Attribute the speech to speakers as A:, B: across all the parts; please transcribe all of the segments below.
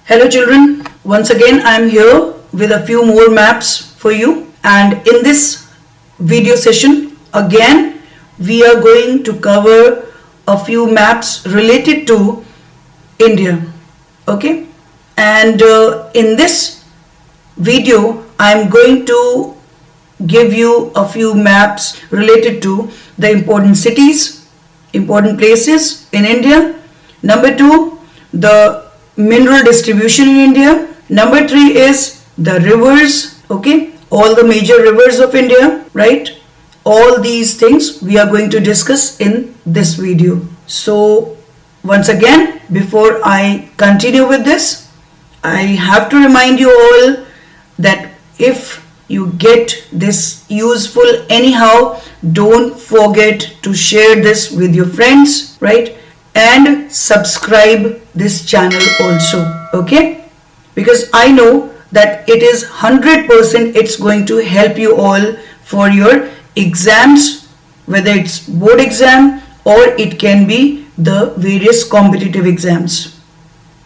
A: Hello children, once again I am here with a few more maps for you, and in this video session again we are going to cover a few maps related to India. Okay, and in this video I am going to give you a few maps related to the important cities, important places in India. Number 2, the mineral distribution in India. Number 3 is the rivers, okay, all the major rivers of India, right? All these things we are going to discuss in this video. So once again, before I continue with this, I have to remind you all that if you get this useful anyhow, don't forget to share this with your friends, right? And subscribe this channel also, okay? Because I know that it is 100% it's going to help you all for your exams, whether it's board exam or it can be the various competitive exams,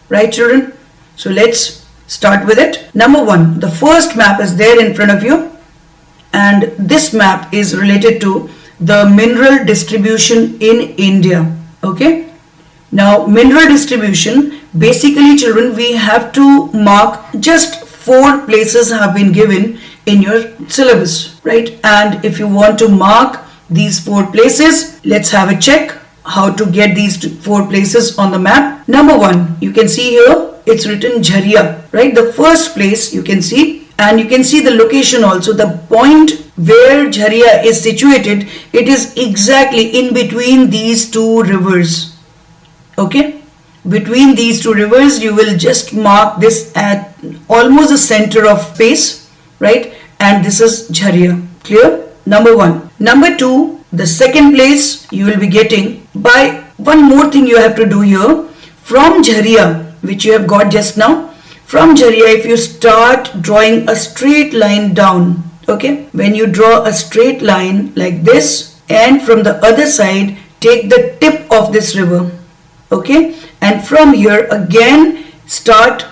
A: right children? So let's start with it. Number 1, the first map is there in front of you, and this map is related to the mineral distribution in India, okay? Now mineral distribution, basically children, we have to mark just 4 places have been given in your syllabus, right? And if you want to mark these 4 places, let's have a check how to get these 4 places on the map. Number 1, you can see here it's written Jharia, right? The first place you can see, and you can see the location also. The point where Jharia is situated, it is exactly in between these 2 rivers. Okay, between these 2 rivers you will just mark this at almost the center of space, right? And this is Jharia. Clear? Number 1. Number 2, the second place you will be getting by one more thing you have to do here. From Jharia, which you have got just now, from Jharia, if you start drawing a straight line down, okay, when you draw a straight line like this, and from the other side take the tip of this river, okay, and from here again start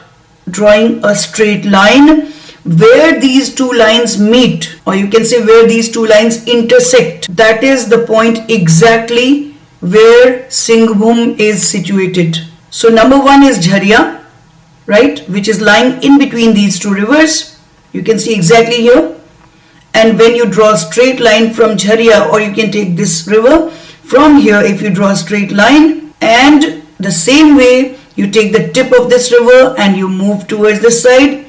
A: drawing a straight line where these 2 lines meet, or you can say where these 2 lines intersect. That is the point exactly where Singhbhum is situated. So number 1 is Jharia, right, which is lying in between these 2 rivers. You can see exactly here. And when you draw a straight line from Jharia, or you can take this river from here, if you draw a straight line, and the same way you take the tip of this river and you move towards this side,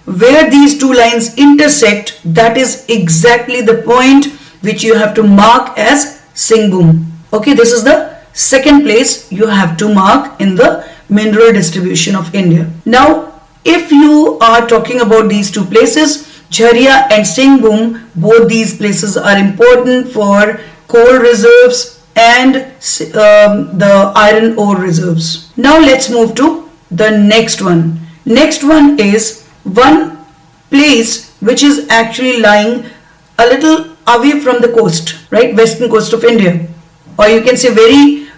A: where these 2 lines intersect, that is exactly the point which you have to mark as Singhbhum. Okay, this is the second place you have to mark in the mineral distribution of India. Now, if you are talking about these 2 places, Jharia and Singhbhum, both these places are important for coal reserves and the iron ore reserves. Now let's move to the next one. Next one is one place which is actually lying a little away from the coast, right, western coast of India, or you can say very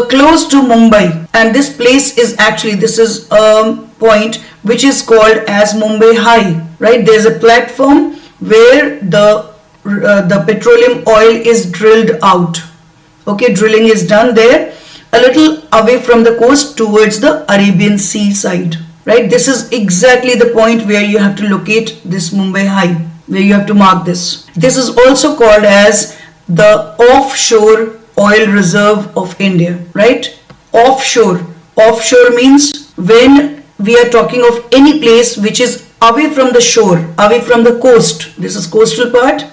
A: close to Mumbai. And this place is actually, this is a point which is called as Mumbai High, right? There's a platform where the petroleum oil is drilled out. Okay, drilling is done there a little away from the coast towards the Arabian Sea side, right? This is exactly the point where you have to locate this Mumbai High, where you have to mark this. This is also called as the offshore oil reserve of India, right? Offshore. Offshore means when we are talking of any place which is away from the shore, away from the coast. This is coastal part.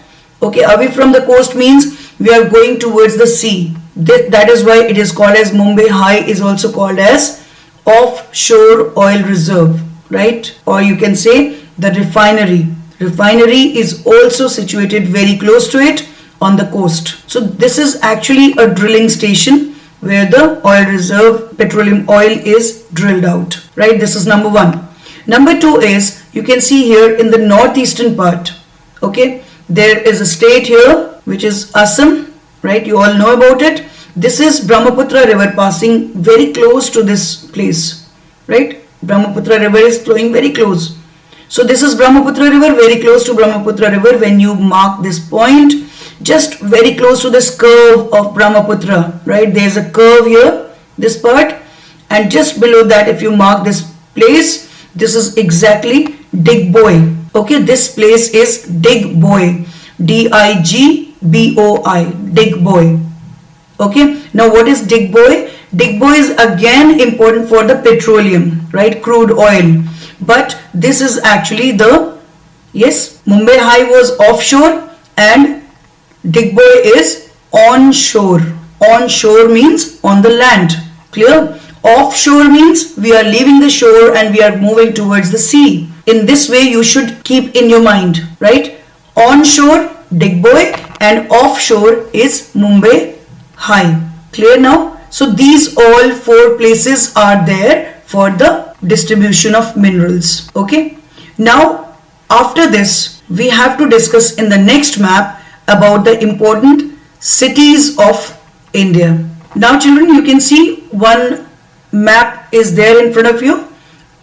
A: Okay, away from the coast means we are going towards the sea. That is why it is called as Mumbai High, is also called as offshore oil reserve, right? Or you can say the refinery. Refinery is also situated very close to it on the coast. So this is actually a drilling station where the oil reserve, petroleum oil is drilled out, right? This is number 1. Number 2 is, you can see here in the northeastern part, okay, there is a state here which is Assam, right? You all know about it. This is Brahmaputra river passing very close to this place, right? Brahmaputra river is flowing very close. So this is Brahmaputra river, very close to Brahmaputra river. When you mark this point, just very close to this curve of Brahmaputra, right? There's a curve here, this part, and just below that, if you mark this place, this is exactly Digboi. Okay, this place is Digboi, Digboi, Digboi. Okay, now what is Digboi? Digboi is again important for the petroleum, right? Crude oil. But this is actually the, yes, Mumbai High was offshore and Digboi is onshore. Onshore means on the land. Clear? Offshore means we are leaving the shore and we are moving towards the sea. In this way you should keep in your mind, right? Onshore Digboi and offshore is Mumbai High. Clear now? So these all four places are there for the distribution of minerals. Okay. Now after this we have to discuss in the next map about the important cities of India. Now children, you can see one map is there in front of you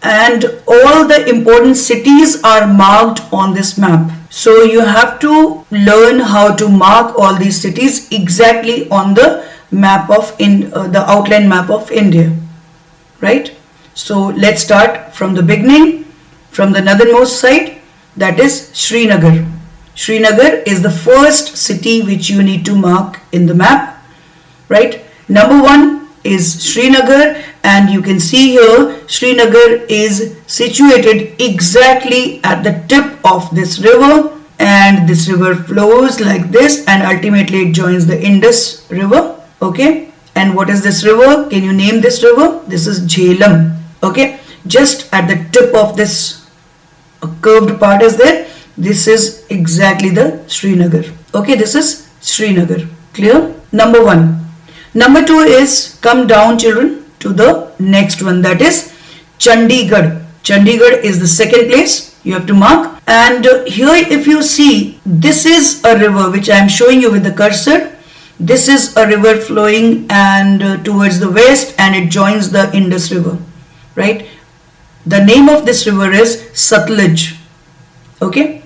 A: and all the important cities are marked on this map. So you have to learn how to mark all these cities exactly on the map of the outline map of India, right? So let's start from the beginning, from the northernmost side, that is Srinagar. Srinagar is the first city which you need to mark in the map, right? Number one is Srinagar, and you can see here Srinagar is situated exactly at the tip of this river, and this river flows like this and ultimately it joins the Indus river. Okay, and what is this river? Can you name this river? This is Jhelum. Okay, just at the tip of this curved part is there. This is exactly the Srinagar. Okay, this is Srinagar. Clear? Number one. Number two is, come down children to the next one, that is Chandigarh. Chandigarh is the second place you have to mark. And here if you see, this is a river which I am showing you with the cursor. This is a river flowing and towards the west and it joins the Indus river, right? The name of this river is Satluj. Okay,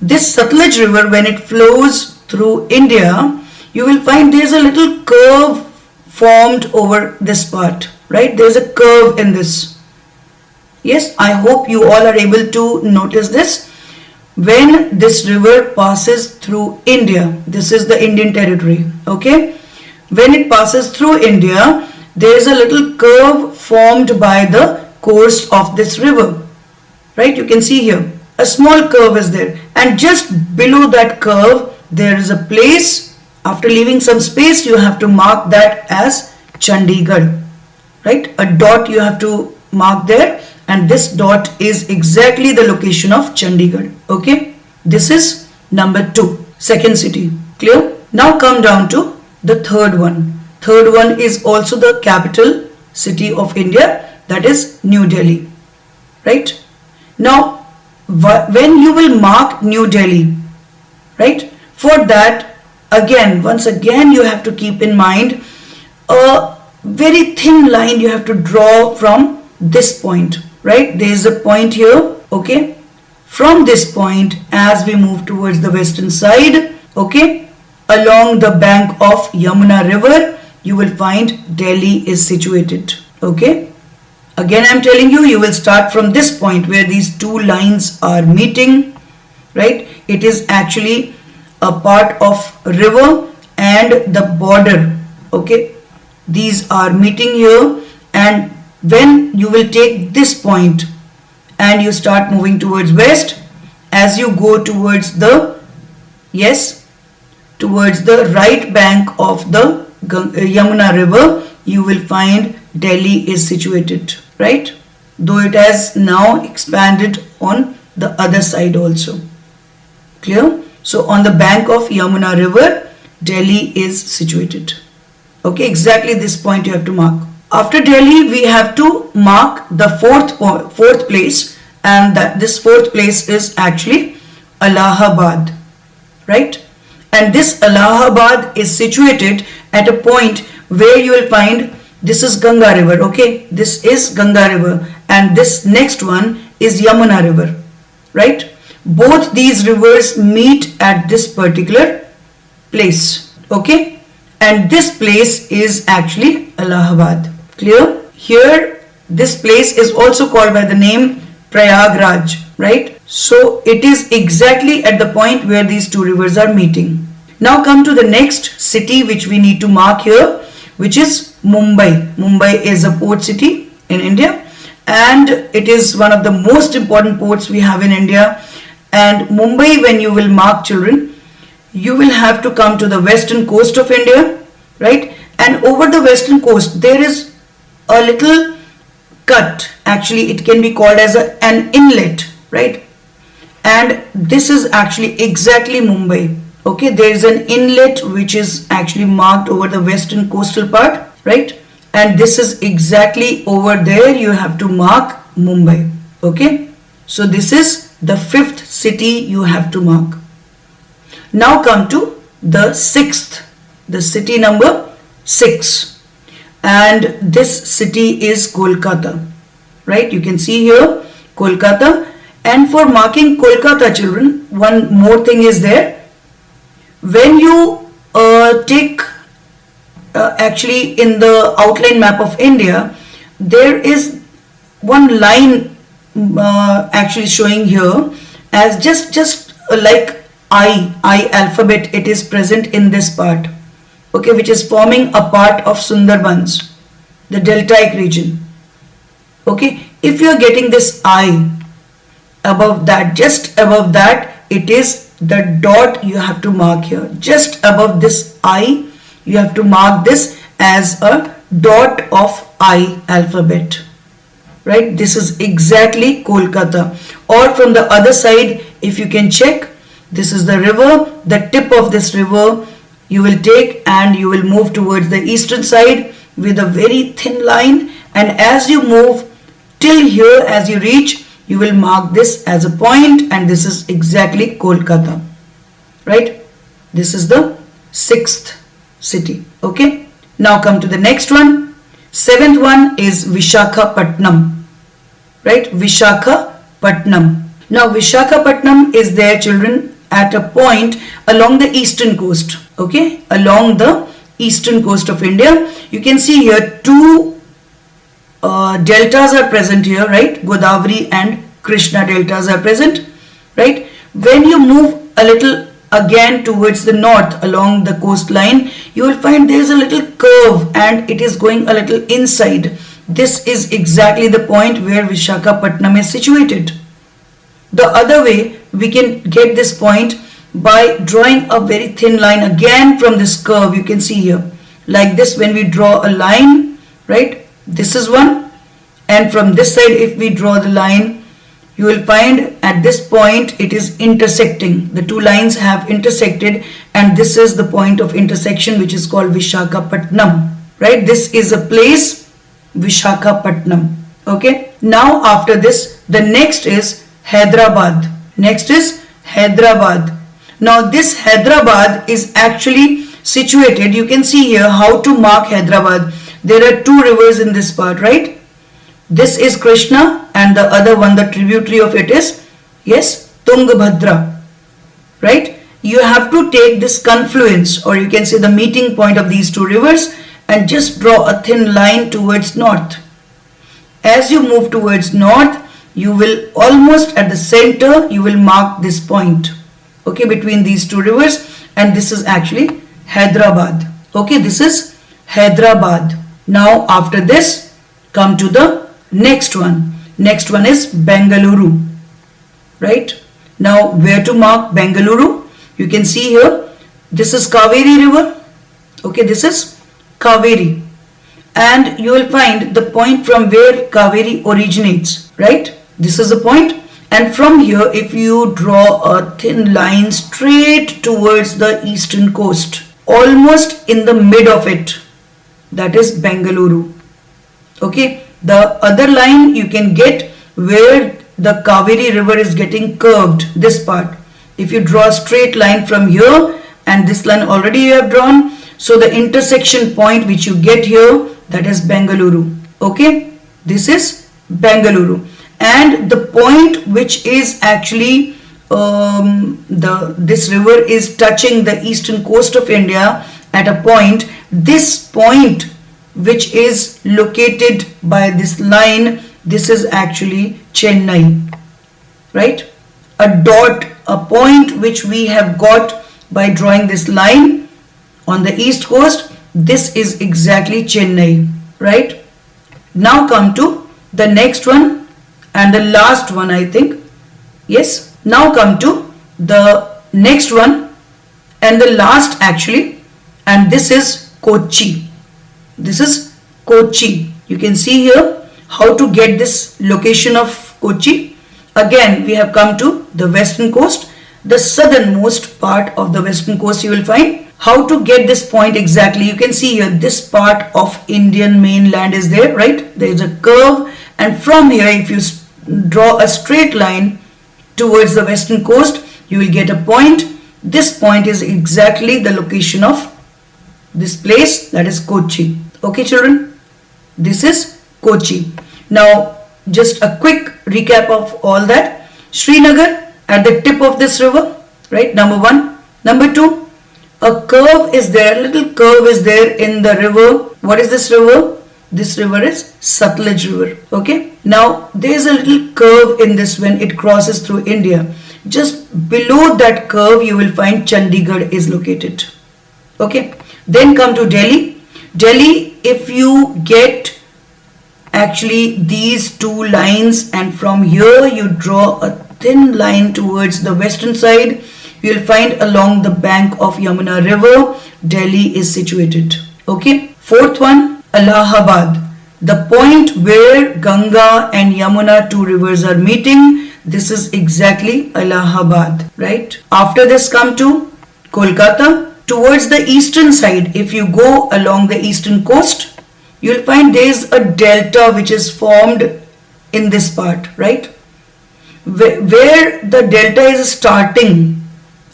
A: this Satluj river, when it flows through India, you will find there's a little curve formed over this part, right? There's a curve in this. Yes, I hope you all are able to notice this. When this river passes through India, this is the Indian territory, okay? When it passes through India, there is a little curve formed by the course of this river, right? You can see here, a small curve is there, and just below that curve, there is a place. After leaving some space, you have to mark that as Chandigarh, right? A dot you have to mark there. And this dot is exactly the location of Chandigarh. Okay, this is number two, second city. Clear? Now come down to the third one. Third one is also the capital city of India, that is New Delhi. Right? Now, when you will mark New Delhi, right? For that, once again, you have to keep in mind a very thin line you have to draw from this point. Right, there is a point here. Okay, from this point, as we move towards the western side, okay, along the bank of Yamuna river, you will find Delhi is situated. Okay, again I'm telling you, you will start from this point where these two lines are meeting, right? It is actually a part of river and the border. Okay, these are meeting here, and when you will take this point and you start moving towards west, as you go towards the, towards the right bank of the Yamuna river, you will find Delhi is situated, right? Though it has now expanded on the other side also. Clear? So on the bank of Yamuna river, Delhi is situated. Okay, exactly this point you have to mark. After Delhi, we have to mark the fourth place, and this fourth place is actually Allahabad, right? And this Allahabad is situated at a point where you will find This is Ganga river, okay? This is Ganga river, and this next one is Yamuna river, right? Both these rivers meet at this particular place, okay? And this place is actually Allahabad. Clear? Here, this place is also called by the name Prayagraj, right? So it is exactly at the point where these two rivers are meeting. Now come to the next city which we need to mark here, which is Mumbai. Mumbai is a port city in India, and it is one of the most important ports we have in India. And Mumbai, when you will mark, children, you will have to come to the western coast of India, right? And over the western coast there is a little cut. Actually, it can be called as an inlet, right? And this is actually exactly Mumbai. Okay, there is an inlet which is actually marked over the western coastal part, right? And this is exactly over there. You have to mark Mumbai. Okay, so this is the fifth city you have to mark. Now come to the sixth, the city number 6, and this city is Kolkata, right? You can see here Kolkata. And for marking Kolkata, children, one more thing is there. When you take actually in the outline map of India, there is one line actually showing here as just like I alphabet. It is present in this part, okay, which is forming a part of Sundarbans, the deltaic region. Okay, if you are getting this I above that, just above that, it is the dot you have to mark here. Just above this I, you have to mark this as a dot of I alphabet, right? This is exactly Kolkata. Or from the other side, if you can check, this is the river. The tip of this river you will take and you will move towards the eastern side with a very thin line, and as you move till here, as you reach, you will mark this as a point, and this is exactly Kolkata, right? This is the sixth city. Okay, now come to the next one. Seventh one is Vishakhapatnam, right? Vishakhapatnam. Now Vishakhapatnam is there, children, at a point along the eastern coast. Okay, along the eastern coast of India. You can see here two deltas are present here, right? Godavari and Krishna deltas are present, right? When you move a little again towards the north along the coastline, you will find there is a little curve and it is going a little inside. This is exactly the point where Vishakhapatnam is situated. The other way we can get this point by drawing a very thin line again from this curve. You can see here like this. When we draw a line, right, this is one, and from this side if we draw the line, you will find at this point it is intersecting. The two lines have intersected, and this is the point of intersection which is called Vishakhapatnam, right? This is a place, Vishakhapatnam. Okay, now after this, the next is Hyderabad. Next is Hyderabad. Now this Hyderabad is actually situated, you can see here how to mark Hyderabad. There are two rivers in this part, right? This is Krishna and the other one, the tributary of it is, yes, Tungabhadra, right? You have to take this confluence, or you can say the meeting point of these two rivers, and just draw a thin line towards north. As you move towards north, you will almost at the center, you will mark this point, okay, between these two rivers, and this is actually Hyderabad. Okay, this is Hyderabad. Now after this, come to the next one. Next one is Bengaluru, right? Now where to mark Bengaluru? You can see here, this is Kaveri river. Okay, this is Kaveri, and you will find the point from where Kaveri originates, right? This is the point, and from here if you draw a thin line straight towards the eastern coast, almost in the mid of it, that is Bengaluru. Okay, the other line you can get where the Kaveri river is getting curved, this part. If you draw a straight line from here, and this line already you have drawn, so the intersection point which you get here, that is Bengaluru. Okay, this is Bengaluru, and the point which is actually this river is touching the eastern coast of India at a point. This point which is located by this line, this is actually Chennai, right? A dot, a point which we have got by drawing this line on the east coast, this is exactly Chennai, right? Now come to the next one and the last one, I think. Yes, now come to the next one and the last actually, and this is Kochi. This is Kochi. You can see here how to get this location of Kochi. Again, we have come to the western coast, the southernmost part of the western coast. You will find how to get this point exactly. You can see here this part of Indian mainland is there, right? There is a curve, and from here if you draw a straight line towards the western coast, you will get a point. This point is exactly the location of this place, that is Kochi. Okay children, this is Kochi. Now just a quick recap of all that. Srinagar at the tip of this river, right? Number one. Number two, a curve is there, a little curve is there in the river. What is this river? This river is Satluj river. Okay, now there is a little curve in this when it crosses through India. Just below that curve you will find Chandigarh is located. Okay, then come to Delhi. Delhi, if you get actually these two lines and from here you draw a thin line towards the western side, you will find along the bank of Yamuna river, Delhi is situated. Okay, fourth one, Allahabad, the point where Ganga and Yamuna, two rivers, are meeting. This is exactly Allahabad, right? After this come to Kolkata. Towards the eastern side, if you go along the eastern coast, you will find there is a delta which is formed in this part, right? Where the delta is starting,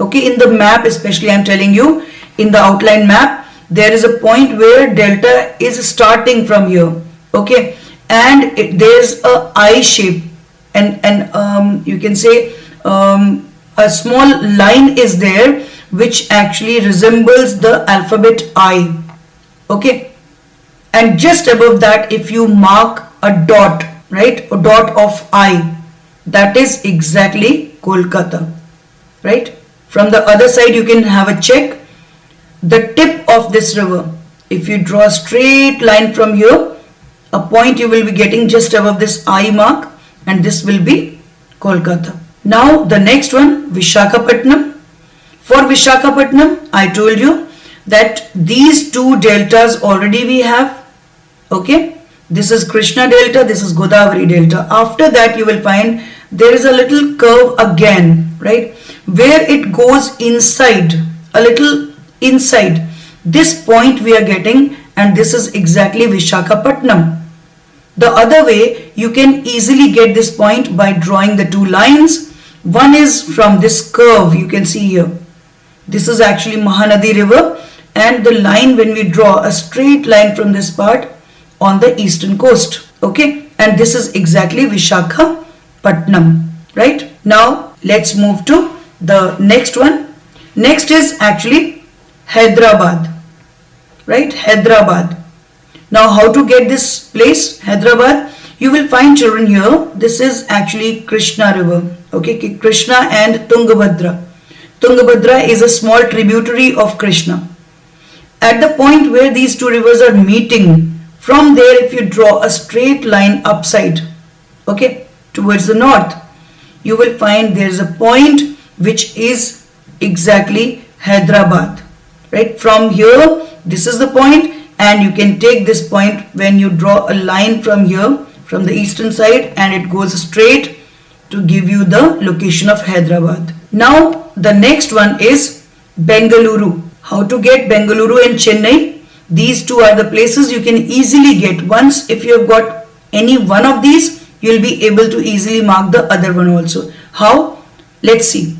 A: okay, in the map especially I am telling you, in the outline map, there is a point where delta is starting from here, okay, and there is a I shape, and you can say a small line is there which actually resembles the alphabet I, okay, and just above that if you mark a dot, right, a dot of I, that is exactly Kolkata, right? From the other side you can have a check. The tip of this river, if you draw a straight line from here, a point you will be getting just above this I mark, and this will be Kolkata. Now the next one, Visakhapatnam. For Visakhapatnam, I told you that these two deltas already we have, okay. This is Krishna delta, this is Godavari delta. After that you will find there is a little curve again, right, where it goes inside, a little inside. This point we are getting, and this is exactly Visakhapatnam. The other way you can easily get this point by drawing the two lines. One is from this curve, you can see here. This is actually Mahanadi river, and the line, when we draw a straight line from this part on the eastern coast, okay, and this is exactly Visakhapatnam, right? Now let's move to the next one. Next is actually Hyderabad, right? Hyderabad. Now how to get this place, Hyderabad? You will find children here, this is actually Krishna river, okay, Krishna and Tungabhadra. Tungabhadra is a small tributary of Krishna. At the point where these two rivers are meeting, from there if you draw a straight line upside, okay, towards the north, you will find there is a point which is exactly Hyderabad, right? From here, this is the point, and you can take this point when you draw a line from here, from the eastern side, and it goes straight to give you the location of Hyderabad. Now the next one is Bengaluru. How to get Bengaluru and Chennai? These two are the places you can easily get. Once if you have got any one of these, you will be able to easily mark the other one also. How? Let's see.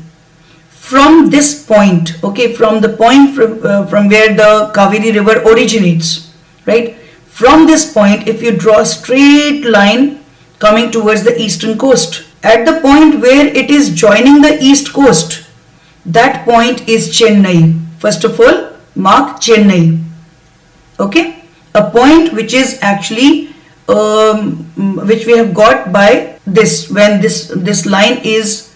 A: From this point, okay, from the point from where the Kaveri river originates, right? from this point, if you draw a straight line coming towards the eastern coast, at the point where it is joining the east coast, that point is Chennai. First of all, mark Chennai. Okay, a point which is actually which we have got by this, when this line is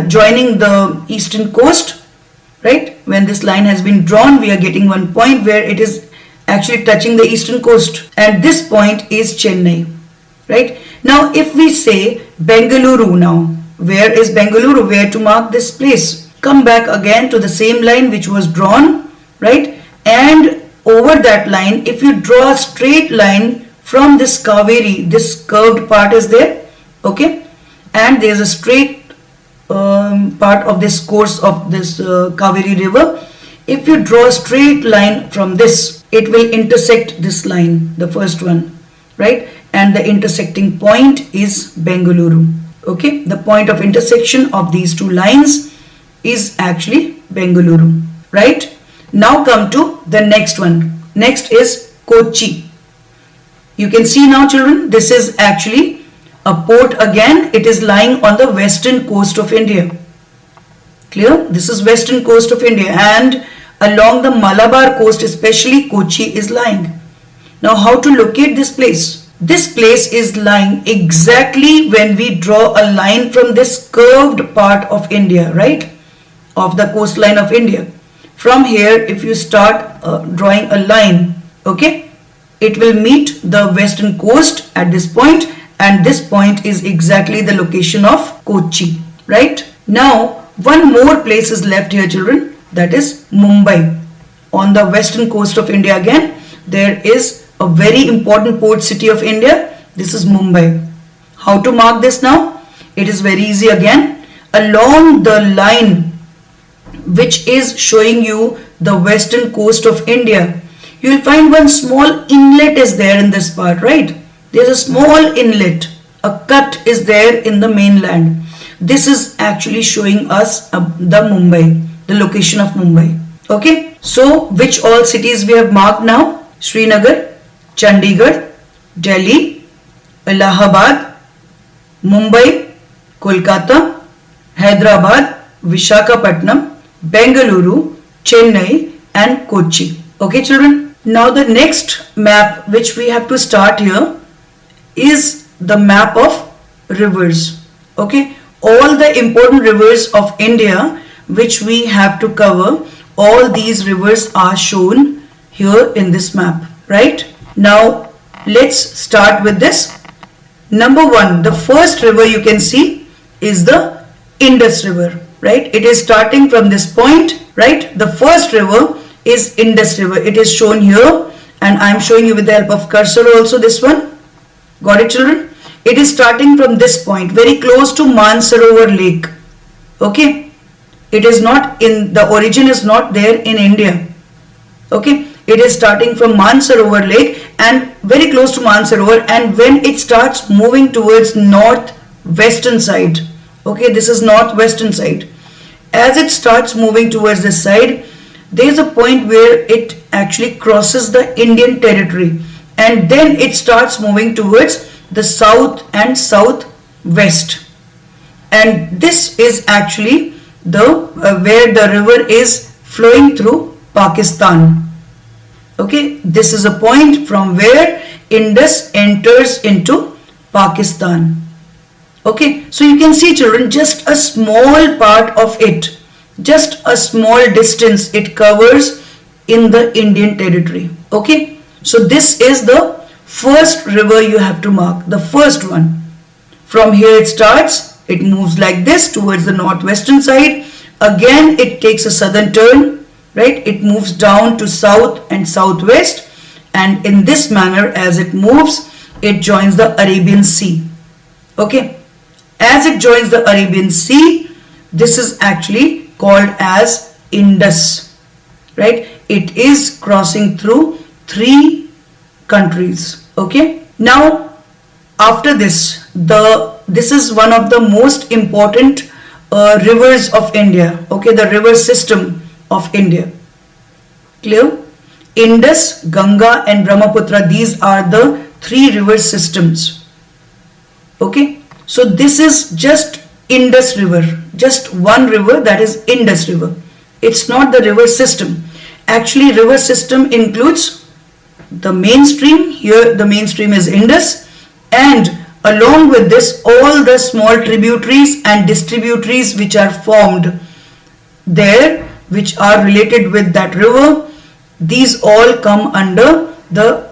A: joining the eastern coast, right? When this line has been drawn, we are getting one point where it is actually touching the eastern coast, and this point is Chennai, right? Now if we say Bengaluru, now where is Bengaluru? Where to mark this place? Come back again to the same line which was drawn, right? And over that line, if you draw a straight line from this Kaveri, this curved part is there, okay, and there is a straight part of this course of this Kaveri river. If you draw a straight line from this, it will intersect this line, the first one, right? And the intersecting point is Bengaluru. Okay, the point of intersection of these two lines is actually Bengaluru, right? Now come to the next one. Next is Kochi. You can see now, children, this is actually a port again. It is lying on the western coast of India. Clear? This is western coast of India, and along the Malabar coast especially Kochi is lying. Now how to locate this place? This place is lying exactly when we draw a line from this curved part of India, right? Of the coastline of India. From here, if you start drawing a line, okay, it will meet the western coast at this point, and this point is exactly the location of Kochi, right? Now one more place is left here, children, that is Mumbai. On the western coast of India again, there is a very important port city of India. This is Mumbai. How to mark this now? It is very easy again. Along the line which is showing you the western coast of India, you will find one small inlet is there in this part, right? There is a small inlet, a cut is there in the mainland. This is actually showing us the Mumbai, the location of Mumbai. Okay, so which all cities we have marked now? Srinagar, Chandigarh, Delhi, Allahabad, Mumbai, Kolkata, Hyderabad, Visakhapatnam, Bengaluru, Chennai and Kochi. Okay, children. Now the next map which we have to start here is the map of rivers. Okay, all the important rivers of India which we have to cover, all these rivers are shown here in this map, right? Now let's start with this. Number one, the first river you can see is the Indus River, right? It is starting from this point, right? The first river is Indus River. It is shown here, and I am showing you with the help of cursor also, this one. Got it, children? It is starting from this point, very close to Mansarovar Lake. Okay, it is not in, the origin is not there in India. Okay, it is starting from Mansarovar Lake and very close to Mansarovar, and when it starts moving towards northwestern side, okay, this is northwestern side, as it starts moving towards this side, there is a point where it actually crosses the Indian territory, and then it starts moving towards the south and southwest, and this is actually the where the river is flowing through Pakistan. Okay, this is a point from where Indus enters into Pakistan. Okay, so you can see, children, just a small part of it, just a small distance it covers in the Indian territory. Okay, so this is the first river you have to mark, the first one. From here it starts, it moves like this towards the northwestern side, again it takes a southern turn, right? It moves down to south and southwest, and in this manner as it moves, it joins the Arabian Sea. Okay, as it joins the Arabian Sea, this is actually called as Indus, right? It is crossing through 3 countries. Okay, now after this, this is one of the most important rivers of India. Okay, the river system of India. Clear? Indus, Ganga and Brahmaputra, these are the three river systems. Okay, so this is just Indus river, just one river, that is Indus river. It's not the river system. Actually, river system includes the mainstream. Here the mainstream is Indus, and along with this all the small tributaries and distributaries which are formed there, which are related with that river, these all come under the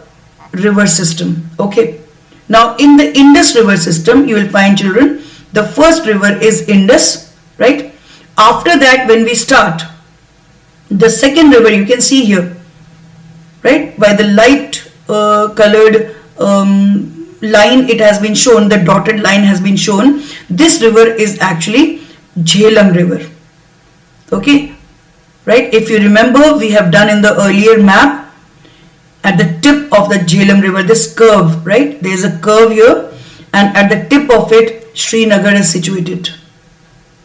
A: river system. Okay, now in the Indus river system you will find, children, the first river is Indus, right? After that, when we start the second river, you can see here, right, by the light colored line it has been shown, the dotted line has been shown. This river is actually Jhelum river. Okay, right, if you remember, we have done in the earlier map, at the tip of the Jhelum river, this curve, right, there is a curve here, and at the tip of it Srinagar is situated.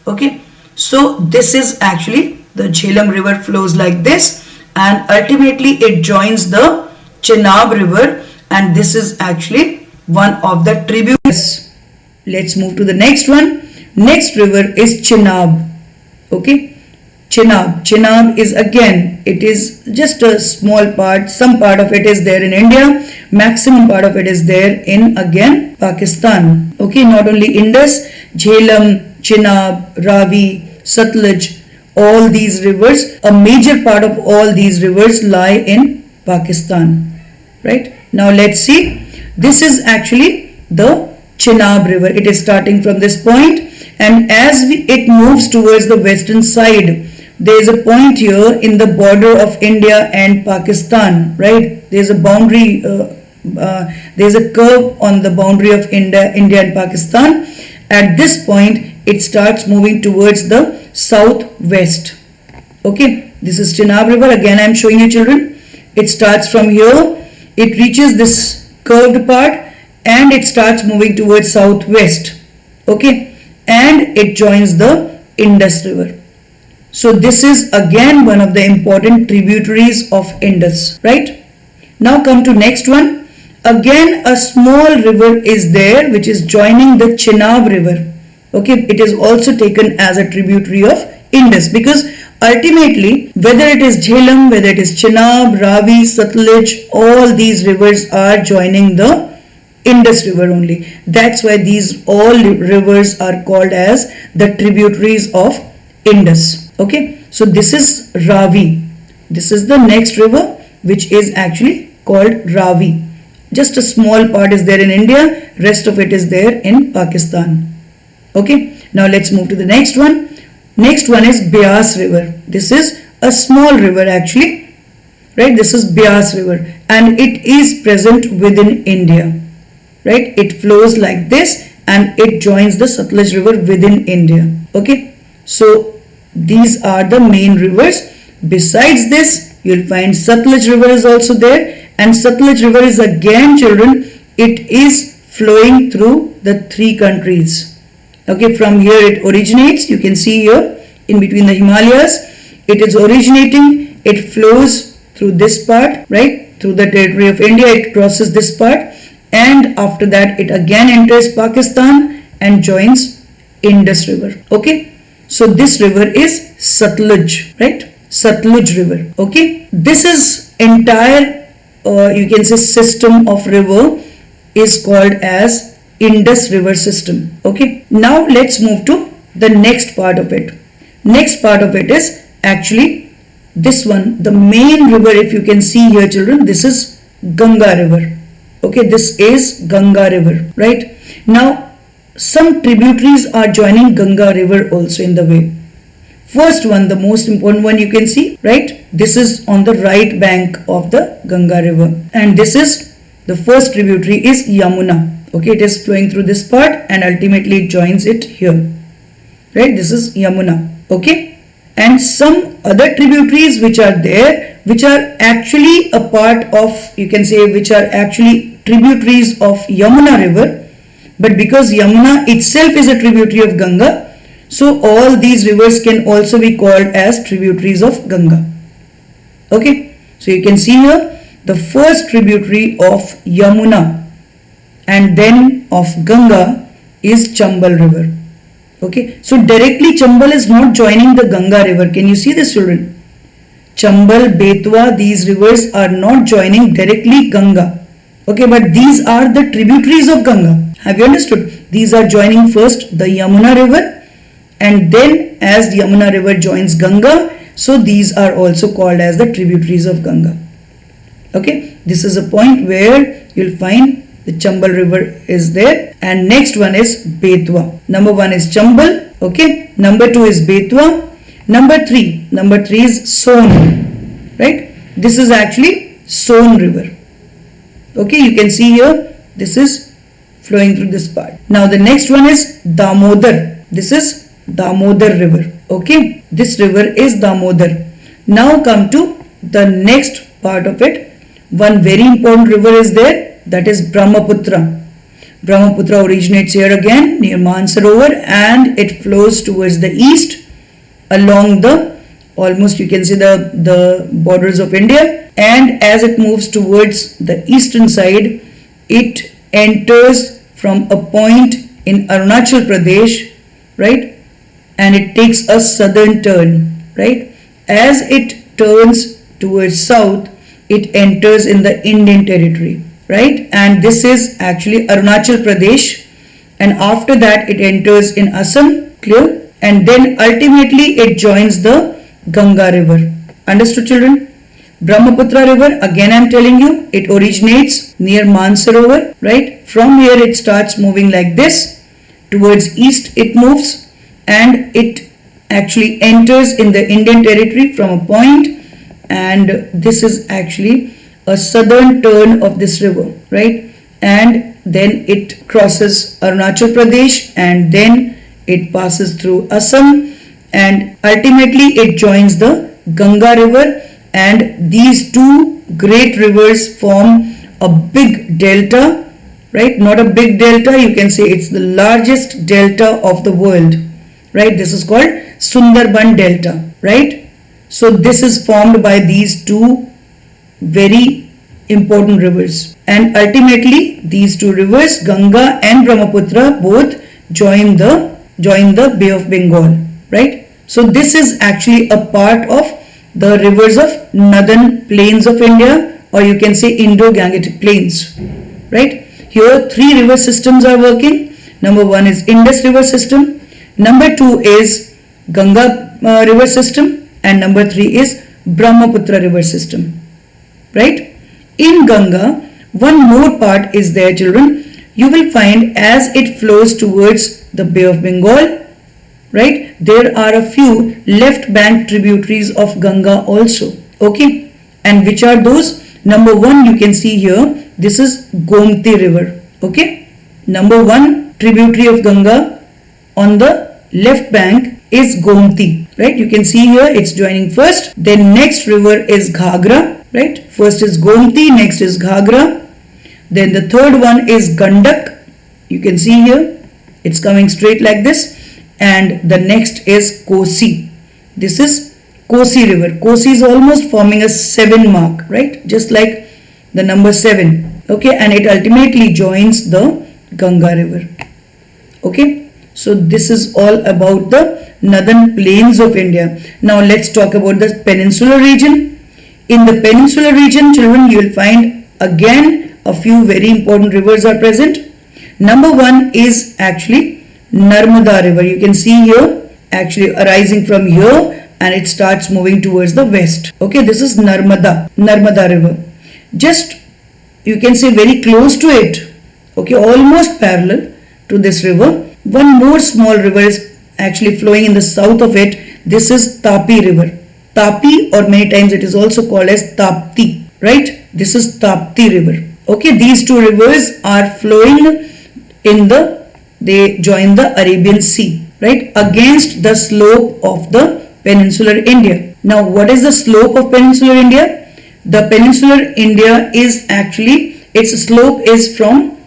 A: Okay, so this is actually the Jhelum river, flows like this, and ultimately it joins the Chenab river, and this is actually one of the tributaries. Let's move to the next one. Next river is Chenab. Okay, Chenab is, again, it is just a small part. Some part of it is there in India, maximum part of it is there in, again, Pakistan. Okay, not only Indus, Jhelum, Chenab, Ravi, Satluj, all these rivers, a major part of all these rivers lie in Pakistan. Right, now let's see. This is actually the Chenab river. It is starting from this point, and as it moves towards the western side, there is a point here in the border of India and Pakistan, right? There is a boundary, there is a curve on the boundary of India and Pakistan. At this point, it starts moving towards the southwest. Okay, this is Chenab river. Again, I am showing you, children. It starts from here, it reaches this curved part, and it starts moving towards southwest. Okay, and it joins the Indus river. So this is again one of the important tributaries of Indus, right? Now come to next one. Again, a small river is there which is joining the Chenab river. Okay, it is also taken as a tributary of Indus, because ultimately, whether it is Jhelum, whether it is Chenab, Ravi, Satluj, all these rivers are joining the Indus river only. That's why these all rivers are called as the tributaries of Indus. Okay, so this is Ravi. This is the next river which is actually called Ravi. Just a small part is there in India, rest of it is there in Pakistan. Okay, now let's move to the next one. Next one is Beas river. This is a small river actually, right? This is Beas river, and it is present within India, right? It flows like this, and it joins the Satluj river within India. Okay, so these are the main rivers. Besides this, you will find Satluj river is also there, and Satluj river is again, children, it is flowing through the three countries. Okay, from here it originates. You can see here in between the Himalayas, it is originating. It flows through this part, right, through the territory of India. It crosses this part, and after that it again enters Pakistan and joins Indus river. Okay, so this river is Satluj, right? Satluj river. Okay, this is entire you can say system of river is called as Indus river system. Okay, now let's move to the next part of it. Next part of it is actually this one, the main river. If you can see here, children, this is Ganga river. Okay, this is Ganga river, right? Now some tributaries are joining Ganga river also in the way. First one, the most important one, you can see, right? This is on the right bank of the Ganga river, and this is the first tributary is Yamuna. Okay, it is flowing through this part and ultimately it joins it here, right? This is Yamuna. Okay, and some other tributaries which are there, which are actually a part of, you can say, which are actually tributaries of Yamuna river, but because Yamuna itself is a tributary of Ganga, so all these rivers can also be called as tributaries of Ganga. Okay, So you can see here the first tributary of Yamuna and then of Ganga is Chambal river. Okay, so directly Chambal is not joining the Ganga river. Can you see this, children? Chambal, Betwa, these rivers are not joining directly Ganga. Okay, but these are the tributaries of Ganga. Have you understood? These are joining first the Yamuna river, and then as the Yamuna river joins Ganga, so these are also called as the tributaries of Ganga. Okay, this is a point where you'll find the Chambal river is there, and next one is Betwa. Number 1 is Chambal. Okay, number 2 is Betwa. Number 3 is Son. Right, this is actually Son river. Okay, you can see here this is flowing through this part. Now the next one is Damodar. This is Damodar river. Okay, this river is Damodar. Now come to the next part of it. One very important river is there, that is Brahmaputra. Brahmaputra originates here again near Mansarovar, and it flows towards the east along the, almost you can see the borders of India, and as it moves towards the eastern side, it enters from a point in Arunachal Pradesh, right, and it takes a southern turn, right. As it turns towards south, it enters in the Indian territory, right, and this is actually Arunachal Pradesh, and after that it enters in Assam, clear, and then ultimately it joins the Ganga river. Understood, children? Brahmaputra river, again I am telling you, it originates near Mansarovar, right. From here it starts moving like this, towards east it moves, and it actually enters in the Indian territory from a point, and this is actually a southern turn of this river, right, and then it crosses Arunachal Pradesh, and then it passes through Assam, and ultimately it joins the Ganga river, and these two great rivers form a big delta, right, not a big delta, you can say it's the largest delta of the world, right, this is called Sundarban delta, right. So this is formed by these two very important rivers, and ultimately these two rivers, Ganga and Brahmaputra, both join the Bay of Bengal, right. So this is actually a part of the rivers of northern plains of India, or you can say Indo-Gangetic plains, right. Here 3 river systems are working. Number 1 is Indus river system, number 2 is Ganga river system, and number 3 is Brahmaputra river system, right. In Ganga, one more part is there, children. You will find as it flows towards the Bay of Bengal, right, there are a few left bank tributaries of Ganga also, okay, and which are those? Number 1, you can see here, this is Gomti river, okay. Number 1 tributary of Ganga on the left bank is Gomti, right, you can see here it's joining first, then next river is Ghagra, right, first is Gomti, next is Ghagra, then the third one is Gandak, you can see here it's coming straight like this, and the next is Kosi. This is Kosi river. Kosi is almost forming a 7 mark, right, just like the number 7, okay, and it ultimately joins the Ganga river, okay. So this is all about the northern plains of India. Now let's talk about the peninsular region. In the peninsular region, children, you will find again a few very important rivers are present. Number 1 is actually Narmada river. You can see here actually arising from here, and it starts moving towards the west. Okay, this is Narmada river. Just you can say very close to it, okay, almost parallel to this river. One more small river is actually flowing in the south of it. This is Tapi river. Tapi, or many times it is also called as Tapti, right? This is Tapti river. Okay, these two rivers are flowing they join the Arabian Sea, right, against the slope of the peninsular India. Now what is the slope of peninsular India? The peninsular India is actually, its slope is from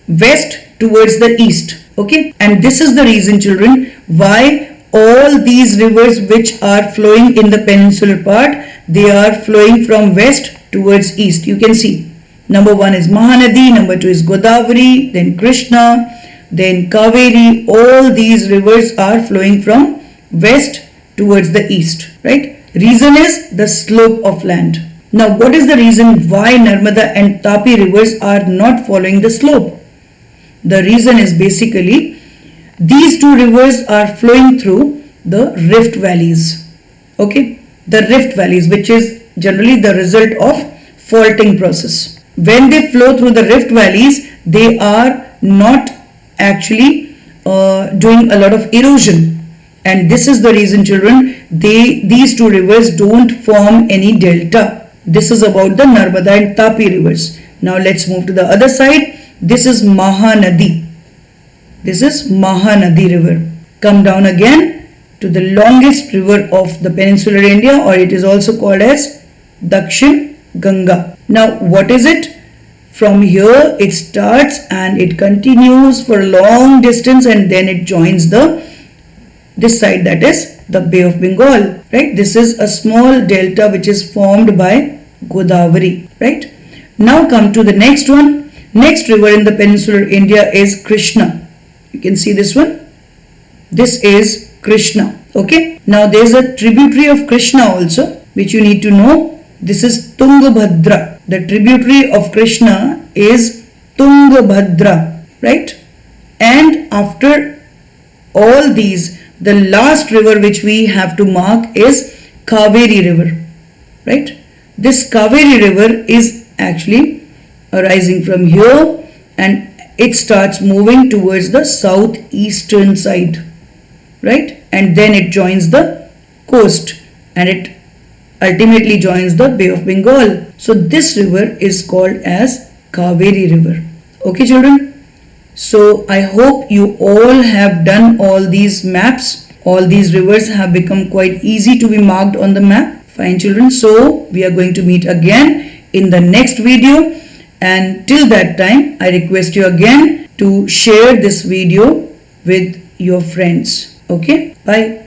A: west towards the east, okay, and this is the reason, children, why all these rivers which are flowing in the peninsular part, they are flowing from west towards east. You can see number 1 is Mahanadi, number 2 is Godavari, then Krishna, then Kaveri. All these rivers are flowing from west towards the east, right? Reason is the slope of land. Now what is the reason why Narmada and Tapi rivers are not following the slope? The reason is basically these two rivers are flowing through the rift valleys. Okay, the rift valleys, which is generally the result of faulting process. When they flow through the rift valleys, they are not actually doing a lot of erosion, and this is the reason, children, these two rivers don't form any delta. This is about the Narmada and Tapi rivers. Now let's move to the other side. This is Mahanadi. This is Mahanadi river. Come down again to the longest river of the peninsular India, or it is also called as Dakshin Ganga. Now what is it? From here it starts and it continues for a long distance, and then it joins this side, that is the Bay of Bengal, right? This is a small delta which is formed by Godavari, right? Now come to the next one. Next river in the peninsular India is Krishna. You can see this one. This is Krishna. Okay. Now there is a tributary of Krishna also, which you need to know. This is Tungabhadra. The tributary of Krishna is Tungabhadra, right? And after all these, the last river which we have to mark is Kaveri river, right? This Kaveri river is actually arising from here, and it starts moving towards the southeastern side, right? And then it joins the coast, and it ultimately joins the Bay of Bengal. So this river is called as Kaveri river. Okay, children? So I hope you all have done all these maps. All these rivers have become quite easy to be marked on the map. Fine, children. So we are going to meet again in the next video, and till that time I request you again to share this video with your friends. Okay, bye.